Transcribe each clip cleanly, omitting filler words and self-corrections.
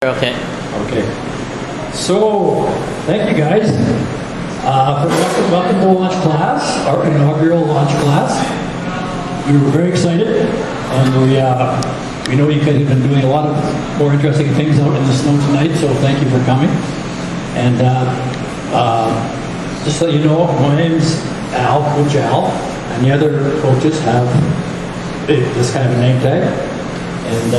Okay. Okay. So, thank you guys. Welcome to launch class, our inaugural launch class. We were very excited, and we know you guys have been doing a lot of more interesting things out in the snow tonight, so thank you for coming. And just so you know, my name's Al, Coach Al, and the other coaches have this kind of a name tag. And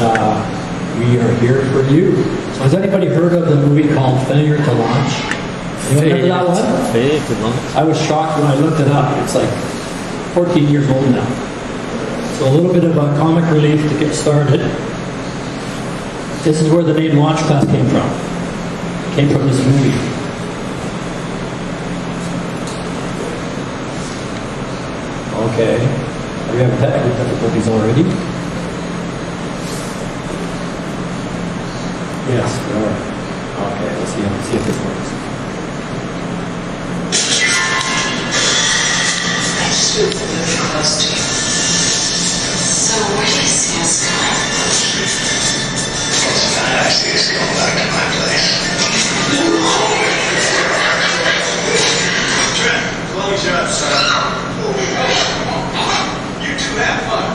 we are here for you. So has anybody heard of the movie called Failure to Launch? Anyone remember that one? Failure to Launch. I was shocked when I looked it up. It's like 14 years old now. So a little bit of a comic relief to get started. This is where the name Launch Class came from. It came from this movie. Okay. Are we having technical difficulties already? Yes, we are. Okay, let's see if this works. I just moved really close to you. So where do you see us going? I see us going back to my place. Trent, close up, son. You two have fun.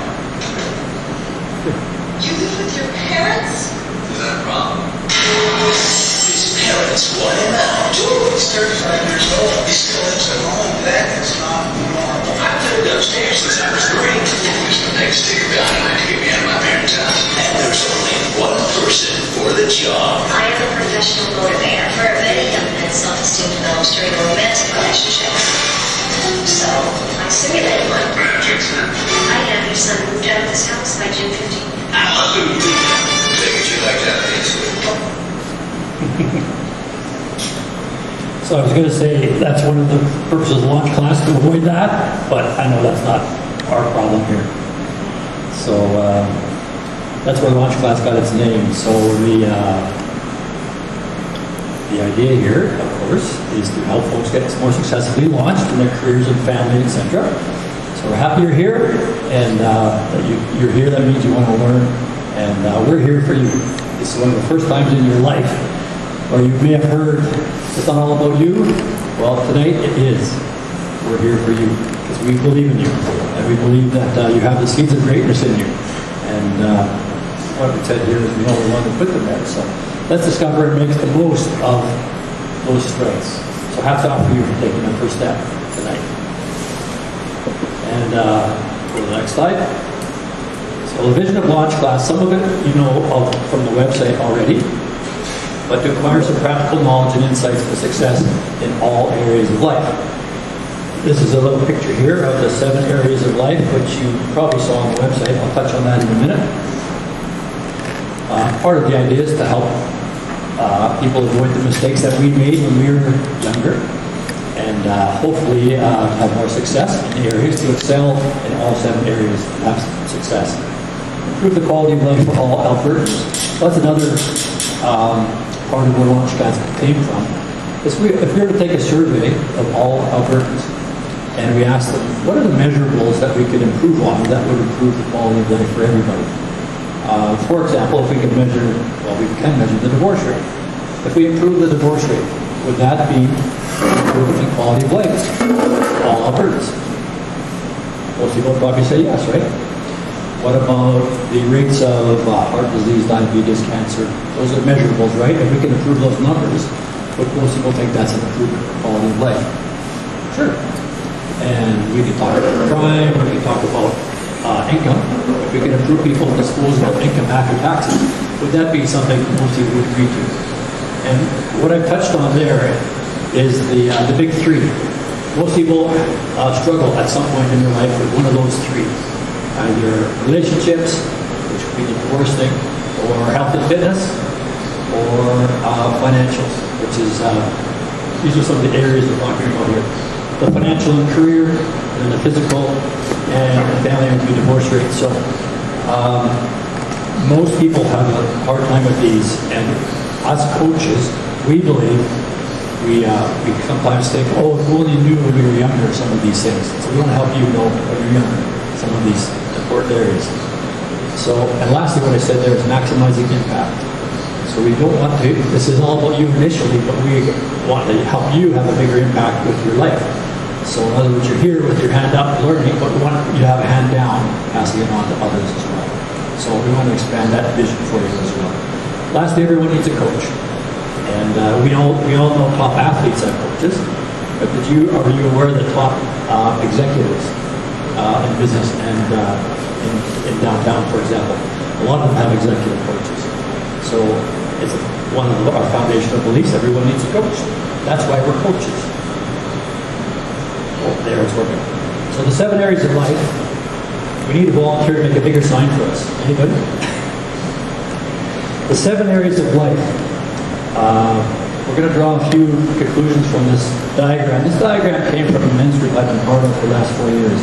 You live with your parents? Is that a problem? His parents want him out. He's 35 years old. He still lives at home. That is not normal. I've lived upstairs since I was grade 4. There's no next stick of dynamite to get me out of my parents' house. And there's only one person for the job. I am a professional motivator for many young men's self-esteem develops during a romantic relationship. So, I simulated one. I have your son moved out of this house by June 15th. Hallelujah. Take it you like that, So I was going to say that's one of the purposes of launch class, to avoid that, but I know that's not our problem here. So that's where launch class got its name. So the idea here, of course, is to help folks get more successfully launched in their careers and family, etc. So we're happy you're here, and that you're here. That means you want to learn, and we're here for you. This is one of the first times in your life where you may have heard it's not all about you. Well, tonight it is. We're here for you because we believe in you, and we believe that you have the seeds of greatness in you. And what we said here is we know we want to put them there. So let's discover and make the most of those strengths. So hats off for you for taking the first step tonight. And go to the next slide. So the vision of launch class, some of it you know of from the website already, but to acquire some practical knowledge and insights for success in all areas of life. This is a little picture here of the 7 areas of life, which you probably saw on the website. I'll touch on that in a minute. Part of the idea is to help people avoid the mistakes that we made when we were younger, and hopefully have more success in the areas, to excel in all 7 areas and have success. Improve the quality of life for all Albertans. That's another part of where launch class came from. If we were to take a survey of all Albertans and we asked them, what are the measurables that we could improve on that would improve the quality of life for everybody? For example, if we could measure, well, we can measure the divorce rate. If we improve the divorce rate, would that be improving quality of life for all Albertans? Most people would probably say yes, right? What about the rates of heart disease, diabetes, cancer? Those are measurables, right? If we can improve those numbers, would most people think that's an improvement in quality of life? Sure. And we can talk about crime, we can talk about income. If we can improve people's disposable income after taxes, would that be something most people would agree to? And what I've touched on there is the big 3. Most people struggle at some point in their life with one of those 3. Either relationships, which would be the divorce thing, or health and fitness, or financials, which is, these are some of the areas we're talking about here. The financial and career, and the physical, and the family would be divorce rate. So most people have a hard time with these, and us coaches, we believe, we sometimes think, oh, if we only knew when we were younger some of these things. So we want to help you know when you're younger some of these important areas. So, and lastly, what I said there is maximizing impact. So So we don't want to, this is all about you initially, but we want to help you have a bigger impact with your life. So in other words, you're here with your hand up learning, but we want you to have a hand down, passing it on to others as well. So we want to expand that vision for you as well. Lastly, everyone needs a coach. And we all know top athletes have coaches, but are you aware that top executives in business and in downtown, for example, a lot of them have executive coaches. So it's one of our foundational beliefs, everyone needs a coach. That's why we're coaches. Oh, there it's working. So the 7 areas of life, we need a volunteer to make a bigger sign for us. Anybody? The 7 areas of life. We're going to draw a few conclusions from this diagram. This diagram came from a men's group I've been part of for the last 4 years.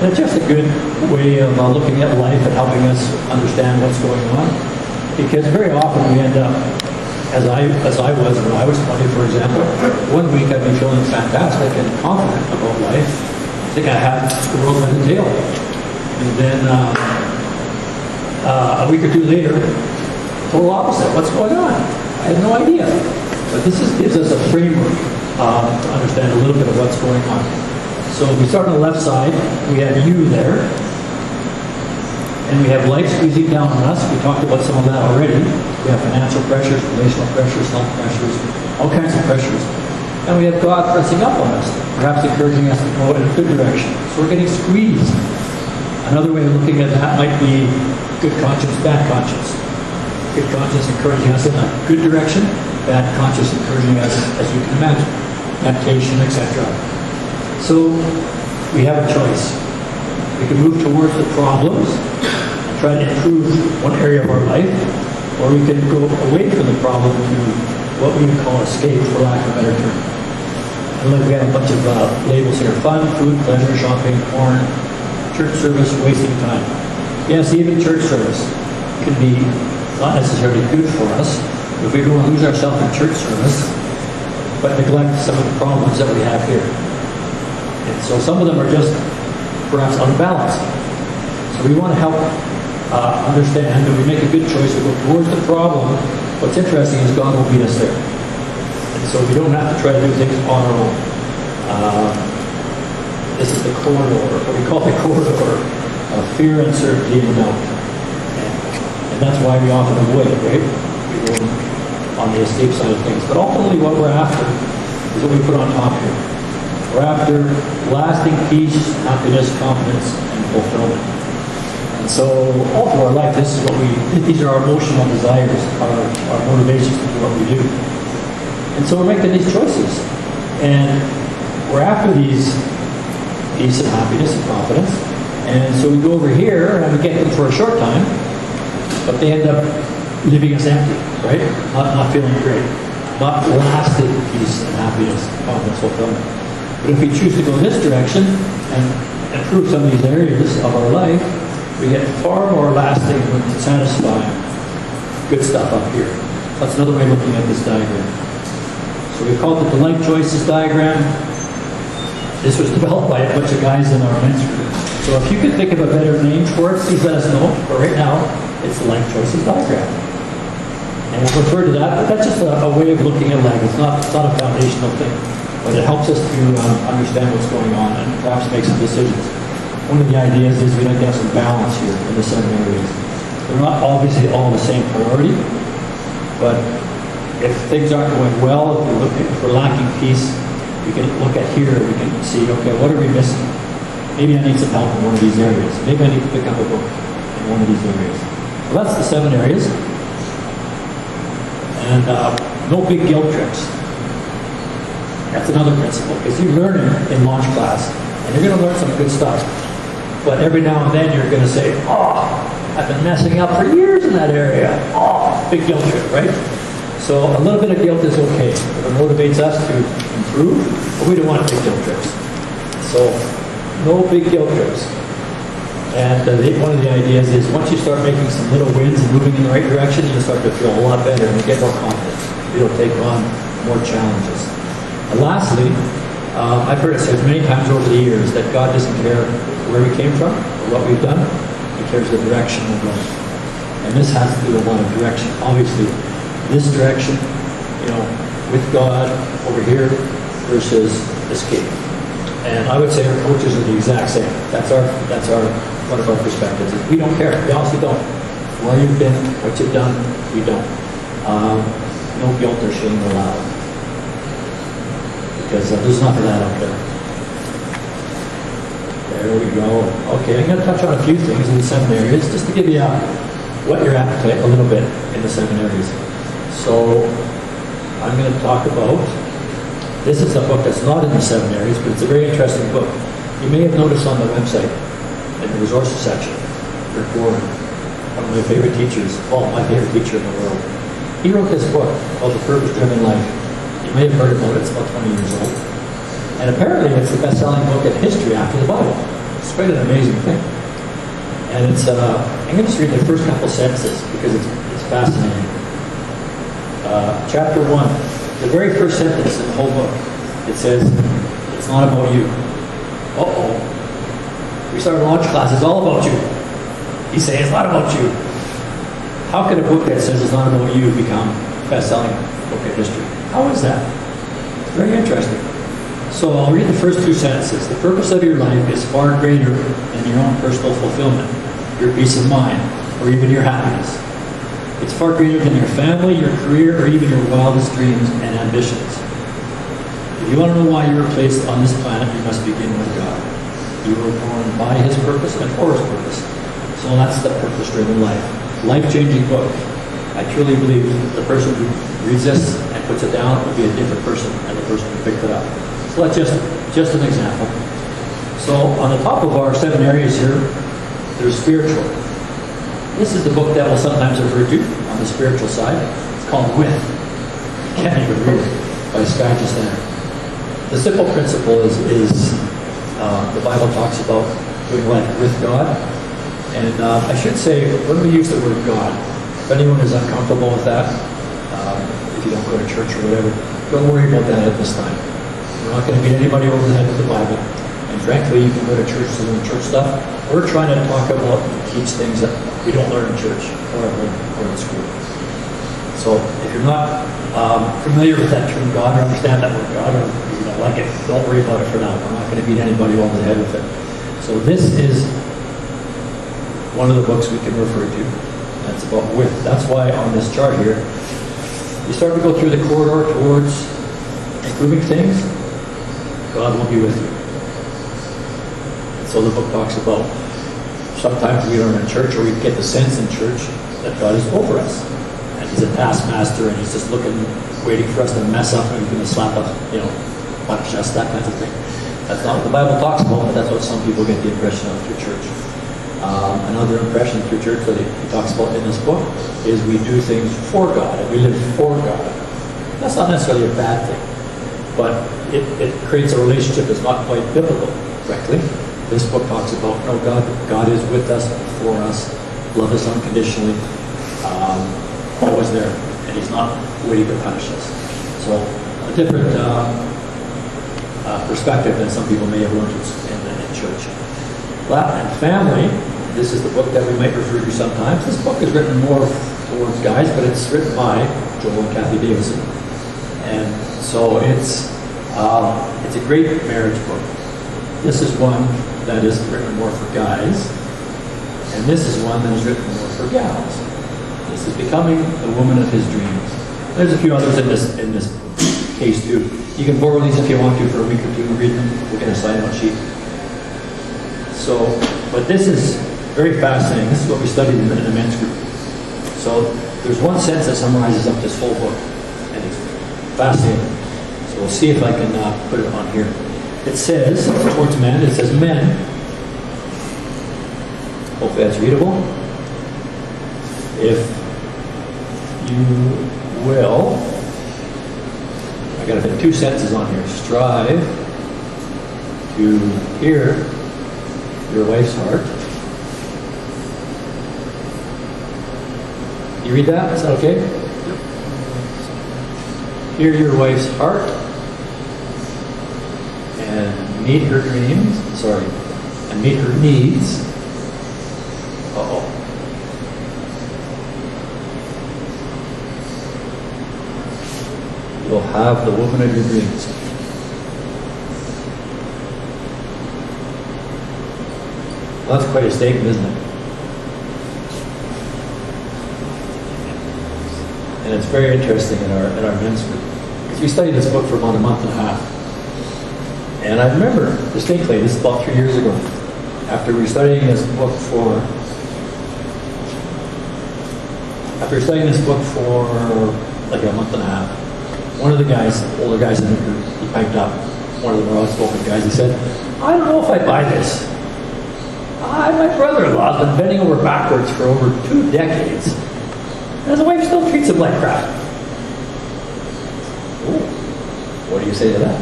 And it's just a good way of looking at life and helping us understand what's going on. Because very often we end up, as I was when I was 20, for example, one week I'd be feeling fantastic and confident about life. I think I had the world by the tail. And then a week or 2 later, total opposite. What's going on? I had no idea. But this gives us a framework to understand a little bit of what's going on. So if we start on the left side, we have you there. And we have life squeezing down on us. We talked about some of that already. We have financial pressures, relational pressures, health pressures, all kinds of pressures. And we have God pressing up on us, perhaps encouraging us to go in a good direction. So we're getting squeezed. Another way of looking at that might be good conscience, bad conscience. Good conscience encouraging us in a good direction, bad conscience encouraging us, as you can imagine, temptation, etc. So we have a choice. We can move towards the problems and try to improve one area of our life, or we can go away from the problem to what we would call escape, for lack of a better term. And look, we have a bunch of labels here: fun, food, pleasure, shopping, porn, church service, wasting time. Yes, even church service can be not necessarily good for us if we go and lose ourselves in church service, but neglect some of the problems that we have here. And so some of them are just perhaps unbalanced. So we want to help understand that we make a good choice to go towards the problem. What's interesting is God will meet us there. And so we don't have to try to do things on our own. This is the corridor, what we call the corridor of fear, uncertainty, and doubt. And that's why we often avoid it, right? We go on the escape side of things. But ultimately what we're after is what we put on top here. We're after lasting peace, happiness, confidence, and fulfillment. And so all through our life, these are our emotional desires, our motivations to do what we do. And so we're making these choices. And we're after these peace and happiness and confidence. And so we go over here and we get them for a short time, but they end up leaving us empty, right? Not feeling great. Not lasting peace and happiness, confidence, fulfillment. But if we choose to go this direction and improve some of these areas of our life, we get far more lasting and satisfying good stuff up here. That's another way of looking at this diagram. So we called it the life choices diagram. This was developed by a bunch of guys in our men's group. So if you could think of a better name for it, please let us know. But right now, it's the life choices diagram. And we'll refer to that, but that's just a way of looking at life. It's not a foundational thing, but it helps us to understand what's going on and perhaps make some decisions. One of the ideas is we'd like to have some balance here in the 7 areas. They're not obviously all the same priority, but if things aren't going well, if we're lacking peace, we can look at here, we can see, okay, what are we missing? Maybe I need some help in one of these areas. Maybe I need to pick up a book in one of these areas. Well, that's the 7 areas. And no big guilt trips. That's another principle, because you learn in launch class, and you're going to learn some good stuff. But every now and then you're going to say, oh, I've been messing up for years in that area. Oh, big guilt trip, right? So a little bit of guilt is okay. It motivates us to improve, but we don't want big guilt trips. So no big guilt trips. And one of the ideas is once you start making some little wins and moving in the right direction, you'll start to feel a lot better and you get more confidence. You'll take on more challenges. And lastly, I've heard it said many times over the years that God doesn't care where we came from or what we've done. He cares the direction we're going. And this has to do with a lot of direction. Obviously, this direction, with God over here versus escape. And I would say our coaches are the exact same. That's our one of our perspectives. We don't care. We honestly don't. Where you've been, what you've done, we don't. No guilt or shame allowed. Because there's enough of that out there. There we go. Okay, I'm going to touch on a few things in the 7 areas, just to give you whet your appetite a little bit in the 7 areas. So I'm going to talk about, this is a book that's not in the 7 areas, but it's a very interesting book. You may have noticed on the website, in the resources section, Rick Warren, one of my favorite teachers, my favorite teacher in the world. He wrote this book called The Purpose-Driven Life. You may have heard about it, it's about 20 years old. And apparently it's the best-selling book in history after the Bible. It's quite an amazing thing. And it's, I'm going to just read the first couple sentences because it's fascinating. Chapter 1, the very first sentence in the whole book, it says, it's not about you. Uh-oh. We started launch class, it's all about you. He's saying it's not about you. How could a book that says it's not about you become best-selling book in history? How is that? It's very interesting. So I'll read the first 2 sentences. The purpose of your life is far greater than your own personal fulfillment, your peace of mind, or even your happiness. It's far greater than your family, your career, or even your wildest dreams and ambitions. If you want to know why you were placed on this planet, you must begin with God. You were born by His purpose and for His purpose. So that's the purpose-driven life. Life-changing book. I truly believe the person who reads this and puts it down will be a different person than the person who picked it up. So that's just an example. So on the top of our 7 areas here, there's spiritual. This is the book that will sometimes refer to on the spiritual side. It's called With. You can't even read it by scratch just there. The simple principle is the Bible talks about doing life with God. And I should say, when we use the word God, if anyone is uncomfortable with that, if you don't go to church or whatever, don't worry about that at this time. We're not going to beat anybody over the head with the Bible. And frankly, you can go to church to learn church stuff. We're trying to talk about and teach things that we don't learn in church or in school. So if you're not familiar with that term God or understand that word God or you don't like it, don't worry about it for now. We're not going to beat anybody over the head with it. So this is one of the books we can refer to. That's about with. That's why on this chart here, you start to go through the corridor towards improving things, God will be with you. So the book talks about sometimes we learn in church or we get the sense in church that God is over us. And He's a taskmaster and He's just waiting for us to mess up and He's going to slap us, punish us, that kind of thing. That's not what the Bible talks about, but that's what some people get the impression of through church. Another impression through church that he talks about in this book is we do things for God and we live for God. That's not necessarily a bad thing, but it creates a relationship that's not quite biblical, frankly. This book talks about, no, God is with us, for us, love us unconditionally, always there, and He's not waiting to punish us. So a different perspective than some people may have learned in church. And family, this is the book that we might refer to sometimes. This book is written more towards guys, but it's written by Joel and Kathy Davidson. And so it's a great marriage book. This is one that is written more for guys, and this is one that is written more for gals. This is becoming the woman of his dreams. There's a few others in this case too. You can borrow these if you want to for a week or two and read them. We'll get a sign-out sheet. So, but this is very fascinating. This is what we studied in the men's group. So there's one sentence that summarizes up this whole book, and it's fascinating. So we'll see if I can put it on here. It says, towards men, it says, men, hopefully that's readable, if you will, I got to put 2 sentences on here, strive to hear your wife's heart. You read that? Is that okay? Hear your wife's heart and meet her dreams, and meet her needs. you'll have the woman of your dreams. Well, that's quite a statement, isn't it? And it's very interesting in our men's group. Because we studied this book for about a month and a half. And I remember distinctly, this is about 3 years ago, after we were studying this book for like a month and a half, one of the guys, older guys in the group, he piped up, one of the more outspoken guys, he said, I don't know if I buy this. My brother-in-law has been bending over backwards for over 2 decades, and his wife still treats him like crap. Ooh, what do you say to that?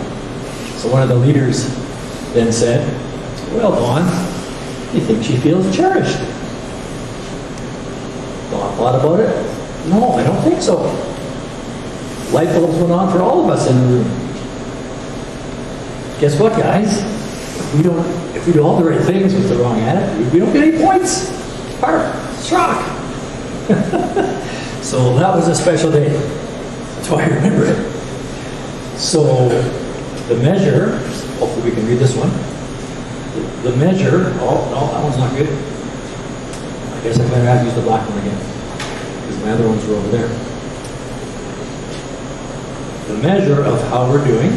So one of the leaders then said, well, Don, do you think she feels cherished? Don thought about it. No, I don't think so. Life bulbs went on for all of us in the room. Guess what, guys? If we do all the right things with the wrong attitude, we don't get any points. Struck. So that was a special day. That's why I remember it. So the measure, hopefully we can read this one. The measure, oh no, that one's not good. I guess I better have to use the black one again, because my other ones are over there. The measure of how we're doing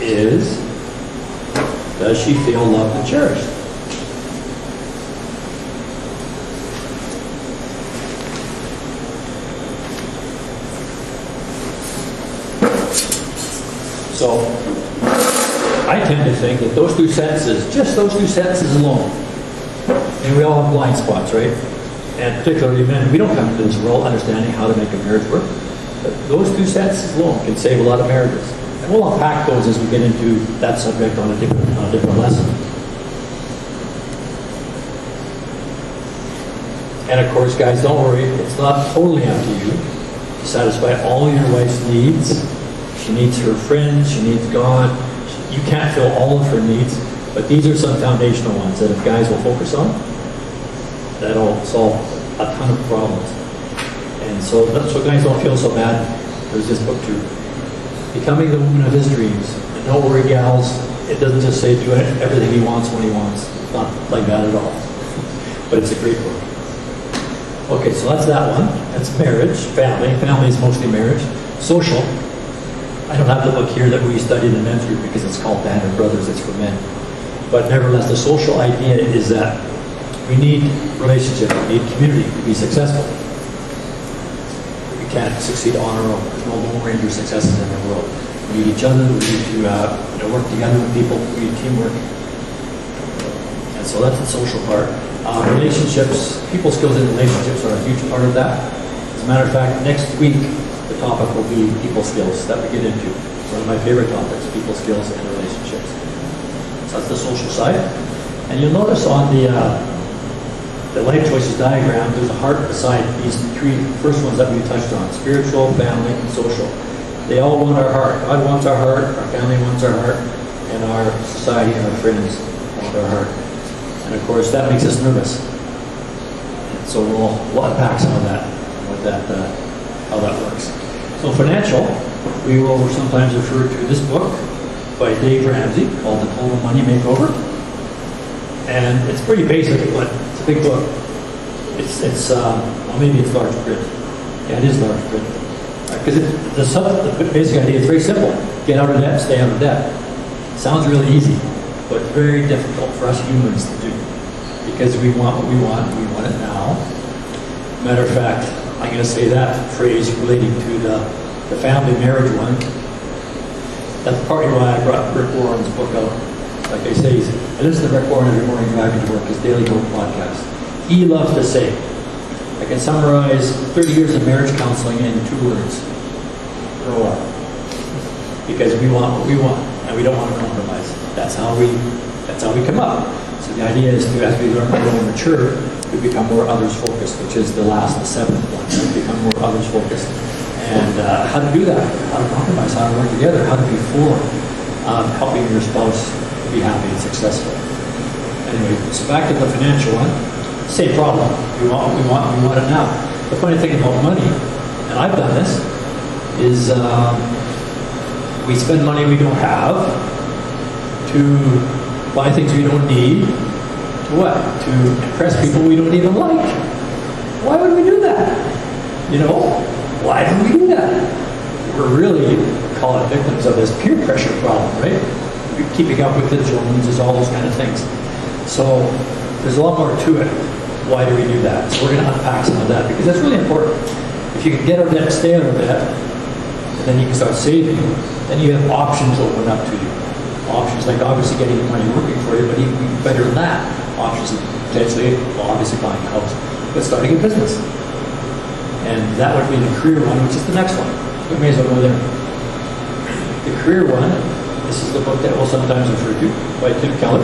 is, does she feel loved and cherished? So, I tend to think that those two sentences, just those two sentences alone, and we all have blind spots, right? And particularly men, we don't come into this world understanding how to make a marriage work. But those two sentences alone can save a lot of marriages. And we'll unpack those as we get into that subject on a different lesson. And of course, guys, don't worry, it's not totally up to you to satisfy all your wife's needs. She needs her friends, she needs God. You can't fill all of her needs, but these are some foundational ones that if guys will focus on, that'll solve a ton of problems. And so guys don't feel so bad. There's this book too, Becoming the Woman of His Dreams. And don't worry, gals, it doesn't just say do everything he wants when he wants. It's not like that at all. But it's a great book. Okay, so that's that one. That's marriage, family. Family is mostly marriage. Social. I don't have the book here that we studied in men's group because it's called Band of Brothers. It's for men. But nevertheless, the social idea is that we need relationship, we need community to be successful. We can't succeed on our own. There's no Lone Ranger successes in the world. We need each other. We need to work together with people. We need teamwork. And so that's the social part. Relationships, people skills in relationships are a huge part of that. As a matter of fact, next week the topic will be people skills that we get into. It's one of my favorite topics, people skills and relationships. So that's the social side. And you'll notice on the life choices diagram, there's a heart beside these three first ones that we touched on: spiritual, family, and social. They all want our heart. God wants our heart, our family wants our heart, and our society and our friends want our heart. And of course, that makes us nervous. And so we'll unpack some of that, how that works. So financial, we will sometimes refer to this book by Dave Ramsey called The Total Money Makeover. And it's pretty basic, but it's a big book. Well, maybe it's large print. Yeah, it is large print. Because the basic idea is very simple. Get out of debt, stay out of debt. Sounds really easy, but very difficult for us humans to do. Because we want what we want it now. Matter of fact, I'm going to say that phrase relating to the family marriage one. That's partly why I brought Rick Warren's book out. Like I say, I listen to Rick Warren every morning driving to work, his Daily Growth podcast. He loves to say, I can summarize 30 years of marriage counseling in 2 words: grow up. Because we want what we want, and we don't want to compromise. That's how we come up. So the idea is to, as we learn to grow and mature, we become more others focused, which is the 7th one. We become more others focused. And how to do that, how to compromise, how to work together, how to be full. helping your spouse be happy and successful. Anyway, so back to the financial one. Same problem. We want it now. The funny thing about money, and I've done this, is we spend money we don't have to buy things we don't need. To what? To impress people we don't even like. Why would we do that? You know, why do we do that? We're really, call it victims of this peer pressure problem, right? Keeping up with the Joneses, all those kind of things. So there's a lot more to it. Why do we do that? So we're going to unpack some of that because that's really important. If you can get out of debt, stay out of debt, and then you can start saving, then you have options open up to you. Options like obviously getting the money working for you, but even better than that, options of potentially, well, obviously buying a house, but starting a business. And that would be the career one, which is the next one. We may as well go there. The career one, this is the book that we'll sometimes refer to by Tim Keller,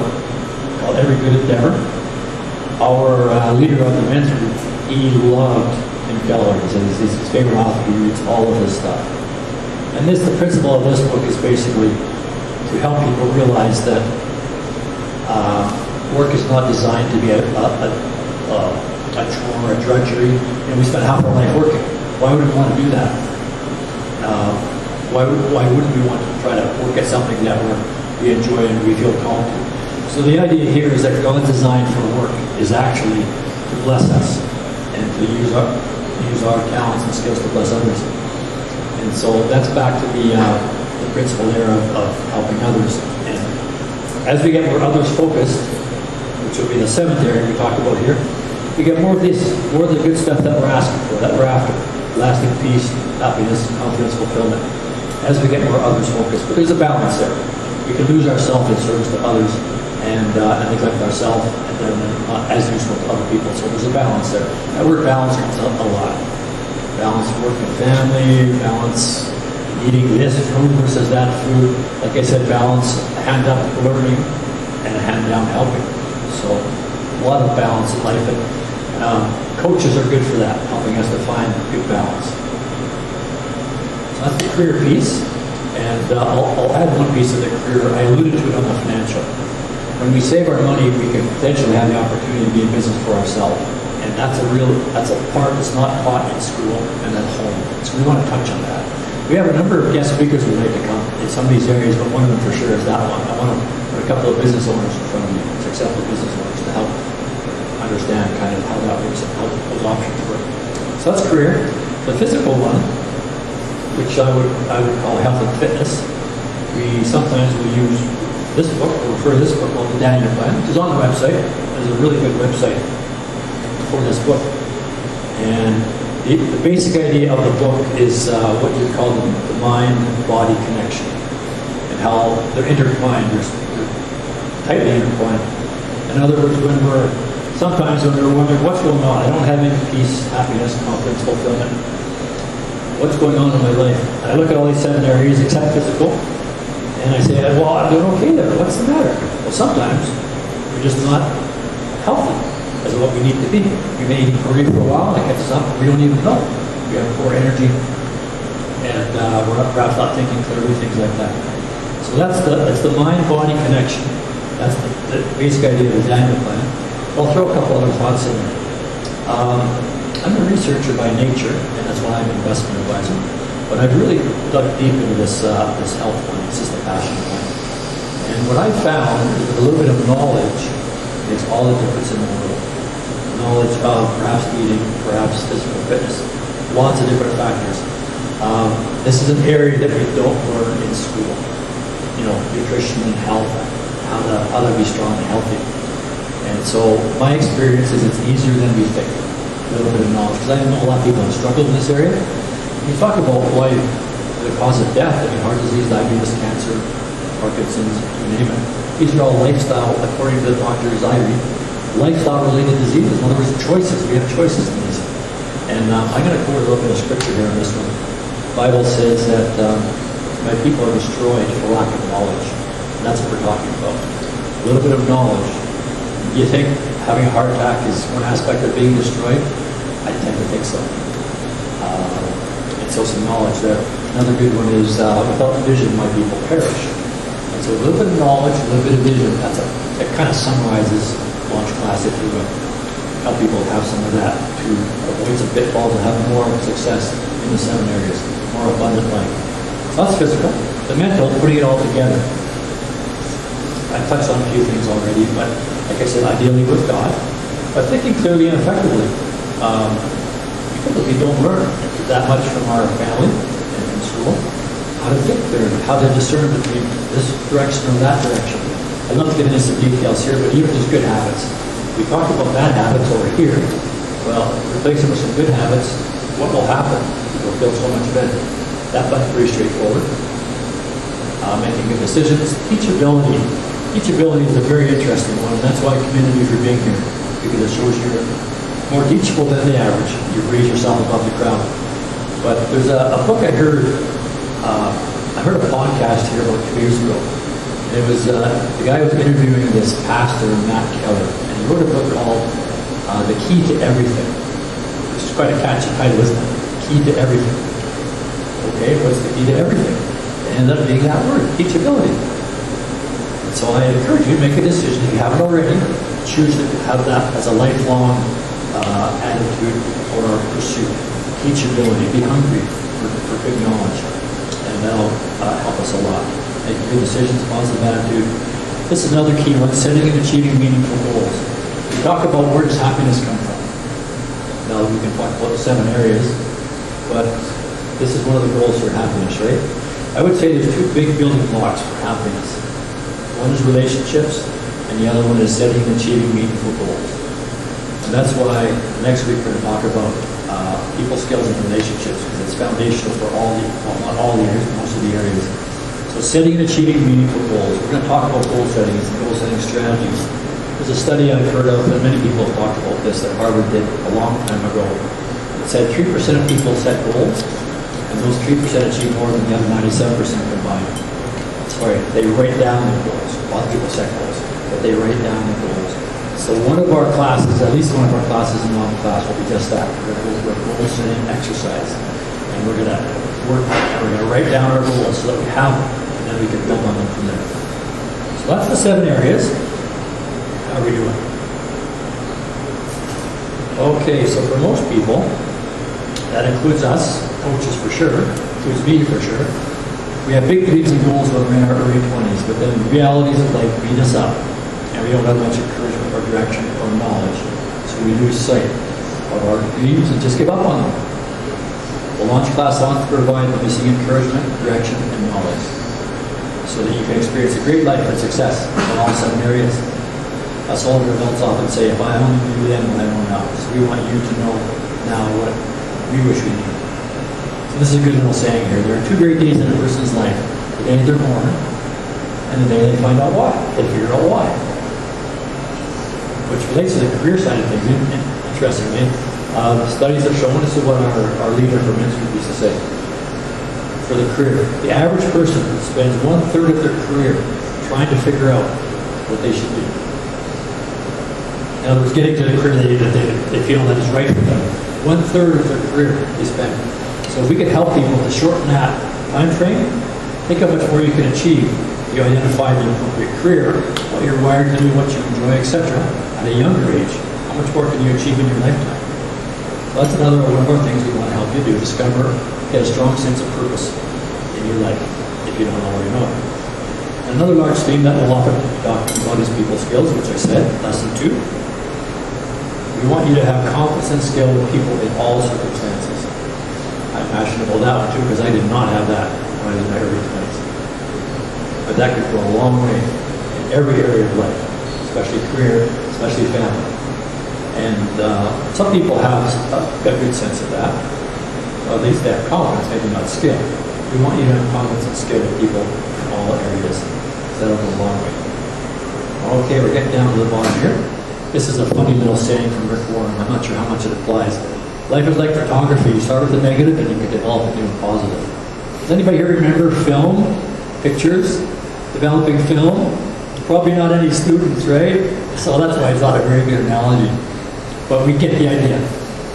called Every Good Endeavor. Our leader of the men's group, he loved Tim Keller. He said he's his favorite author. He reads all of his stuff. And the principle of this book is basically to help people realize that work is not designed to be a chore, a drudgery. You know, we spend half our life working. Why would we want to do that? Why wouldn't we want to try to work at something that we enjoy and we feel called to? So the idea here is that God's design for work is actually to bless us and to use our talents and skills to bless others. And so that's back to the principle there of helping others. And as we get more others focused, which will be the seventh area we talked about here, we get more of the good stuff that we're asking for, that we're after. Lasting peace, happiness, confidence, fulfillment. As we get more others focused. But there's a balance there. We can lose ourselves in service to others and neglect ourselves and then not as useful to other people. So there's a balance there. That word balance comes up a lot. Balance work and family, balance eating this food versus that food. Like I said, balance hand up learning and hand down helping. So a lot of balance in life. And coaches are good for that, helping us to find good balance. So that's the career piece. And I'll add one piece of the career. I alluded to it on the financial. When we save our money, we can potentially have the opportunity to be in business for ourselves. And that's a part that's not taught in school and at home. So we want to touch on that. We have a number of guest speakers who'd like to come in some of these areas, but one of them for sure is that one. I want to put a couple of business owners in front of you, successful business owners, to help understand kind of how that works and how those options work. So that's career. The physical one, which I would call health and fitness, we sometimes will use this book, or refer to this book called The Daniel Plan, which is on the website. There's a really good website for this book. And the basic idea of the book is what you call the mind-body connection, and how they're intertwined, they're tightly intertwined. In other words, when we're wondering what's going on, I don't have any peace, happiness, confidence, fulfillment. What's going on in my life? And I look at all these 7 areas except physical, and I say, well, I'm doing okay there. What's the matter? Well, sometimes we're just not healthy as what we need to be. We may eat Korea for a while, and it catches up, we don't even know. We have poor energy, and we're perhaps not thinking clearly, things like that. So that's the mind-body connection. That's the basic idea of the Daniel Plan. I'll throw a couple other thoughts in there. I'm a researcher by nature, and that's why I'm an investment advisor. But I've really dug deep into this health one. This is the passion one. And what I found is that a little bit of knowledge makes all the difference in the world. Knowledge of perhaps eating, perhaps physical fitness, lots of different factors. This is an area that we don't learn in school. You know, nutrition and health, how to be strong and healthy. And so my experience is it's easier than we think. A little bit of knowledge, because I know a lot of people have struggled in this area. When you talk about why the cause of death, I mean, heart disease, diabetes, cancer, Parkinson's, you name it. These are all lifestyle, according to the doctors I read, lifestyle-related diseases. In other words, choices. We have choices in these. And I'm going to quote a little bit of scripture here on this one. The Bible says that my people are destroyed for lack of knowledge. And that's what we're talking about. A little bit of knowledge. You think having a heart attack is one aspect of being destroyed? I tend to think so. And so some knowledge there. Another good one is, without vision, my people perish. In So a little bit of knowledge, a little bit of vision, that kind of summarizes launch class, if you will. Help people have some of that to avoid some pitfalls and have more success in the 7 areas, more abundant life. So that's physical. The mental, putting it all together. I touched on a few things already, but like I said, ideally with God, but thinking clearly and effectively. We don't learn that much from our family and from school. How to think clearly, how to discern between this direction or that direction. I'd love to get into some details here, but even just good habits. We talked about bad habits over here. Well, replace them with some good habits. What will happen? You'll feel so much better. That's pretty straightforward. Making good decisions. Teachability. Teachability is a very interesting one, and that's why I commend you for being here, because it shows you're more teachable than the average. You raise yourself above the crowd. But there's a book I heard a podcast here about 2 years ago. And it was, the guy was interviewing this pastor, Matt Keller, and he wrote a book called The Key to Everything, which is quite a catchy title, isn't it? Key to Everything. Okay, what's the key to everything? It ended up being that word, teachability. And so I encourage you to make a decision, if you haven't already, choose to have that as a lifelong attitude or pursuit. Teachability, be hungry for good knowledge, and that'll help us a lot. Making good decisions, positive attitude. This is another key one, setting and achieving meaningful goals. We talk about where does happiness come from. Now we can talk about the 7 areas, but this is one of the goals for happiness, right? I would say there's 2 big building blocks for happiness. One is relationships, and the other one is setting and achieving meaningful goals. And that's why next week we're going to talk about people skills and relationships, because it's foundational for all the, well, not all the areas, but most of the areas. So setting and achieving meaningful goals. We're going to talk about goal setting and goal setting strategies. There's a study I've heard of, and many people have talked about this, that Harvard did a long time ago. It said 3% of people set goals, and those 3% achieve more than the other 97% combined. Sorry, they write down their goals. A lot of people set goals, but they write down their goals. So one of our classes, at least one of our classes in Mountain Class, will be just that. We're going to go through a goal setting exercise, and we're going to work, and we're going to write down our goals so that we have them, and then we can build on them from there. So that's the 7 areas. How are we doing? Okay, so for most people, that includes us, coaches for sure, includes me for sure. We have big dreams and goals when we're in our early 20s, but then the realities of life beat us up, and we don't have much encouragement or direction or knowledge, so we lose sight of our dreams and just give up on them. The launch class wants to provide the missing encouragement, direction, and knowledge, so that you can experience a great life and success in all 7 areas. Us older adults often say, if I only knew then what I know now. So we want you to know now what we wish we knew. So this is a good little saying here. There are 2 great days in a person's life. The day they're born, and the day they find out why. They figure out why. Which relates to the career side of things, interestingly. Studies have shown, this is what our leader from Minsk used to say, for the career. The average person spends 1/3 of their career trying to figure out what they should do. In other words, getting to the career that they feel that is right for them. 1/3 of their career they spend. So if we could help people to shorten that time frame, think how much more you can achieve. You identify the appropriate career, what you're wired to do, what you enjoy, etc. At a younger age, how much more can you achieve in your lifetime? So that's another one of our things we want to help you do. Discover, get a strong sense of purpose in your life, if you don't already know it. Another large theme that we'll often talk about is people skills, which I said, lesson 2. We want you to have confidence and skill with people in all circumstances. I'm passionate about that one too, because I did not have that when I was in my early 20s. But that could go a long way in every area of life, especially career, especially family. And some people have a good sense of that. Well, at least they have confidence, maybe not skill. We want you to have confidence and skill with people in all areas. That'll go a long way. Okay, we're getting down to the bottom here. This is a funny little saying from Rick Warren. I'm not sure how much it applies. Life is like photography. You start with the negative and you can develop it into a positive. Does anybody here remember film, pictures, developing film? Probably not any students, right? So that's why it's not a very good analogy. But we get the idea.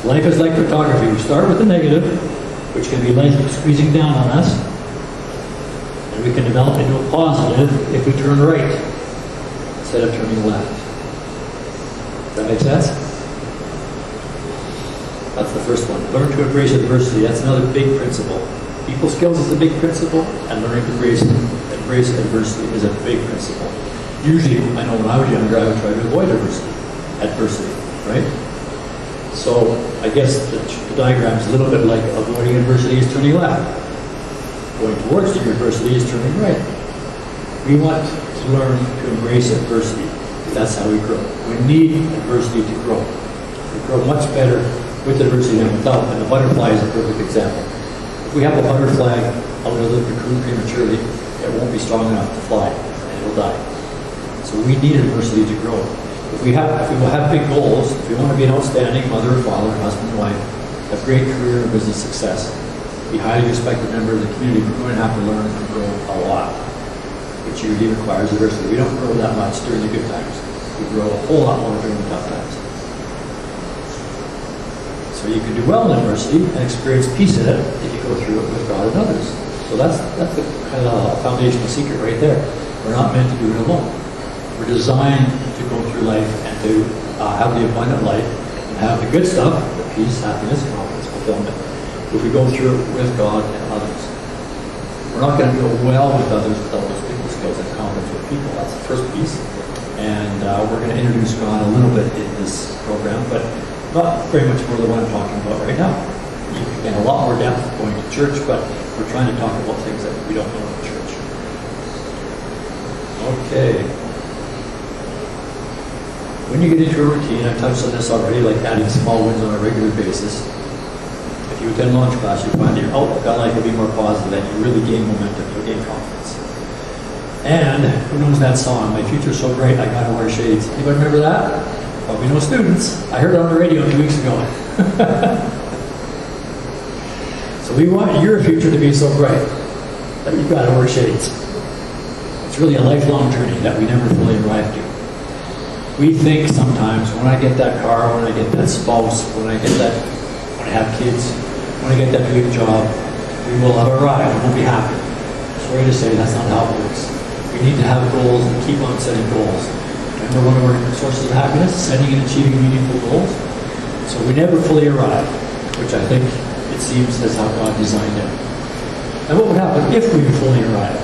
Life is like photography. We start with the negative, which can be life squeezing down on us. And we can develop into a positive if we turn right instead of turning left. Does that make sense? That's the first one. Learn to embrace adversity. That's another big principle. People skills is a big principle, and learning to embrace adversity is a big principle. Usually, I know when I was younger, I would try to avoid adversity, right? So I guess the diagram is a little bit like avoiding adversity is turning left. Going towards the adversity is turning right. We want to learn to embrace adversity. That's how we grow. We need adversity to grow. We grow much better with adversity than without, and the butterfly is a perfect example. If we have a butterfly out of the cocoon prematurely, it won't be strong enough to fly, and it will die. So we need adversity to grow. If we will have big goals, if we want to be an outstanding mother or father, husband and wife, have great career and business success, be a highly respected member of the community, we're going to have to learn to grow a lot, which usually requires adversity. We don't grow that much during the good times. We grow a whole lot more during the tough times. So you can do well in adversity and experience peace in it if you go through it with God and others. So that's the kind of foundational secret right there. We're not meant to do it alone. We're designed to go through life and to have the abundant life and have the good stuff, the peace, happiness, confidence, fulfillment, if we go through it with God and others. We're not going to go well with others without those people skills and confidence with people. That's the first piece. And we're going to introduce God a little bit in this program, but not very much more than what I'm talking about right now. You can get a lot more depth going to church, but we're trying to talk about things that we don't know in church. Okay. When you get into a routine, I touched on this already, like adding small wins on a regular basis. If you attend launch class, you find your outlook on life will be more positive, and you really gain momentum, you'll gain confidence. And who knows that song, My Future's So Bright, I Gotta Wear Shades. Anybody remember that? Probably no students. I heard it on the radio 2 weeks ago. So we want your future to be so bright that you've got to wear shades. It's really a lifelong journey that we never fully arrive to. We think sometimes, when I get that car, when I get that spouse, when I have kids, when I get that big job, we will have arrived and we'll be happy. Sorry to say, that's not how it works. We need to have goals and keep on setting goals. Remember one of our sources of happiness, setting and achieving meaningful goals? So we never fully arrive, which I think it seems is how God designed it. And what would happen if we fully arrive?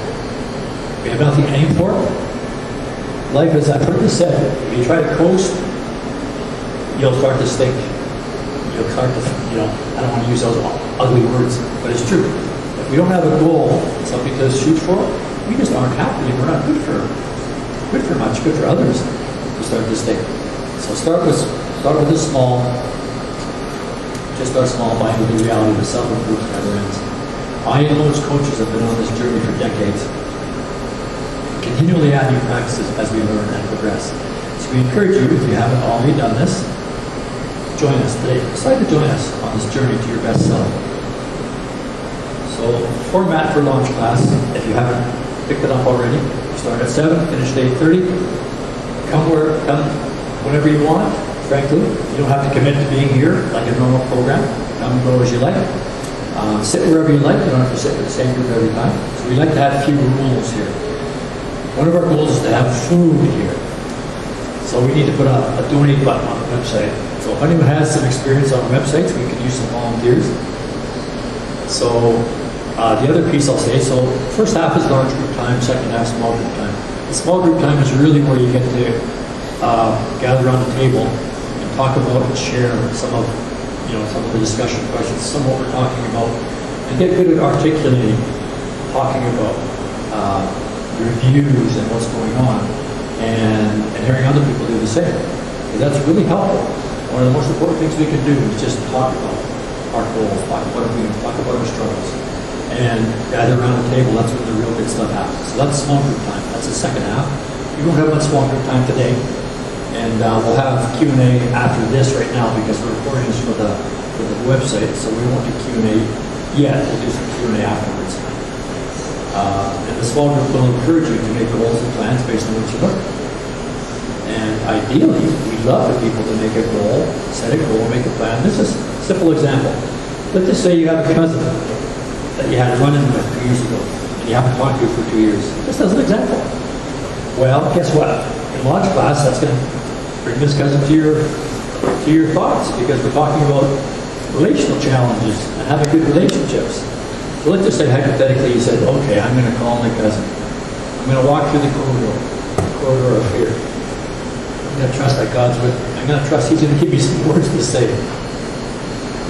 We have nothing to aim for. Life, as I've heard this said, if you try to coast, you'll start to stink. You'll start to, I don't want to use those ugly words, but it's true. If we don't have a goal, something to shoot for, we just aren't happy. We're not good for much, good for others. We start to stink. So start with this small. Just start small by the reality that self-improvement never ends. I and most coaches have been on this journey for decades. Continually add new practices as we learn and progress. So we encourage you, if you haven't already done this, join us today. Decide to join us on this journey to your best self. So, format for launch class, if you haven't picked it up already, start at 7, finish at 8:30. Come whenever you want, frankly. You don't have to commit to being here like a normal program. Come and go as you like. Sit wherever you like. You don't have to sit with the same group every time. So we like to have a few rules here. One of our goals is to have food here. So we need to put a donate button on the website. So if anyone has some experience on websites, we can use some volunteers. So the other piece I'll say, so first half is large group time, second half small group time. The small group time is really where you get to gather around the table and talk about and share some of the discussion questions, some of what we're talking about, and get good at articulating, talking about reviews and what's going on, and hearing other people do the same. Because that's really helpful. One of the most important things we can do is just talk about our goals, talk about our struggles, and gather around the table. That's when the real good stuff happens. So that's small group time. That's the second half. We won't have much small group time today, and we'll have Q&A after this right now because we're recording this for the website. So we won't do Q&A yet. We'll do some Q&A afterwards. And the small group will encourage you to make goals and plans based on what you learn. And ideally, we'd love for people to make a goal, set a goal, make a plan. This is a simple example. Let's just say you have a cousin that you had a run-in with 2 years ago, and you haven't talked to for 2 years. Just as an example. Well, guess what? In launch class, that's going to bring this cousin to your thoughts, because we're talking about relational challenges and having good relationships. So let's just say hypothetically you said, okay, I'm going to call my cousin. I'm going to walk through the corridor of fear. I'm going to trust that God's with me. I'm going to trust He's going to give me some words to say.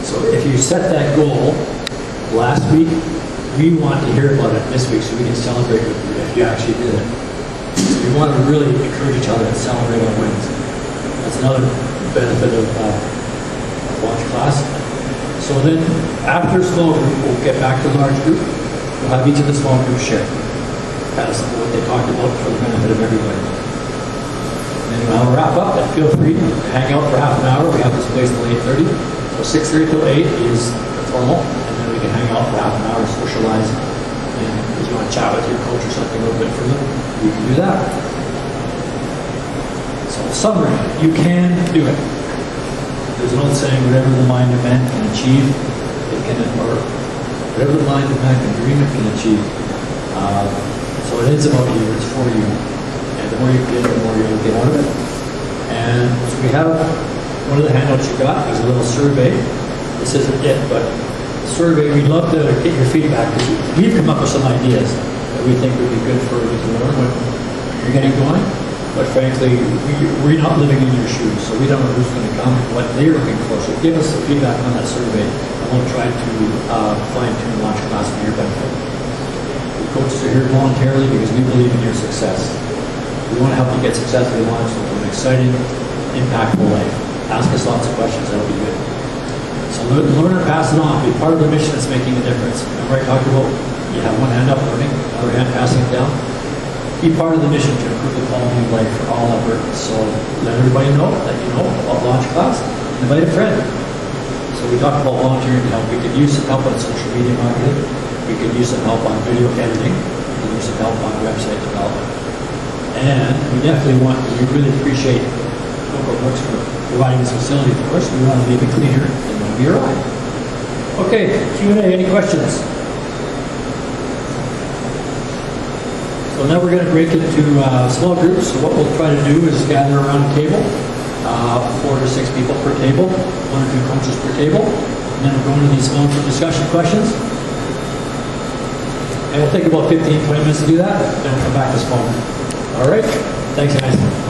So if you set that goal last week, we want to hear about it this week so we can celebrate with you if you actually did it. So we want to really encourage each other and celebrate our wins. That's another benefit of launch class. So then, after small group, we'll get back to large group. We'll have each of the small groups share kind of what they talked about for the benefit of everybody. And then we'll have a wrap up, and feel free to hang out for half an hour. We have this place till 8:30. So 6:30 till 8 is the formal, and then we can hang out for half an hour, socialize. And if you want to chat with your coach or something a little bit further, you can do that. So summary, you can do it. There's an old saying, whatever the mind of man can achieve, it can, or whatever the mind of man can dream, it can achieve. So it is about you, it's for you. And the more you get, the more you'll get out of it. And so we have, one of the handouts you got is a little survey. This isn't it, but the survey, we'd love to get your feedback, because we've come up with some ideas that we think would be good for you to learn when you're getting going. But frankly, we're not living in your shoes, so we don't know who's going to come and what they're looking for. So give us some feedback on that survey, and we'll try to fine-tune launch class for your benefit. The coaches are here voluntarily because we believe in your success. We want to help you get successfully launched into an exciting, impactful life. Ask us lots of questions, that'll be good. So learn and pass it on. Be part of the mission that's making a difference. Remember I talked about, you have one hand up learning, other hand passing it down. Be part of the mission to improve the quality of life for all Albertans. So let everybody know that you know about launch class. Invite a friend. So we talked about volunteering to help. We could use some help on social media marketing. We could use some help on video editing. We could use some help on website development. And we definitely we really appreciate Coco Brooks for providing this facility for us. We want to leave it cleaner than when we arrived. Okay, Q&A, any questions? So now we're going to break into small groups. So what we'll try to do is gather around a table, 4 to 6 people per table, 1 or 2 coaches per table, and then we'll go into these small group discussion questions. And we'll take about 15, 20 minutes to do that, then we'll come back to small group. All right, thanks guys.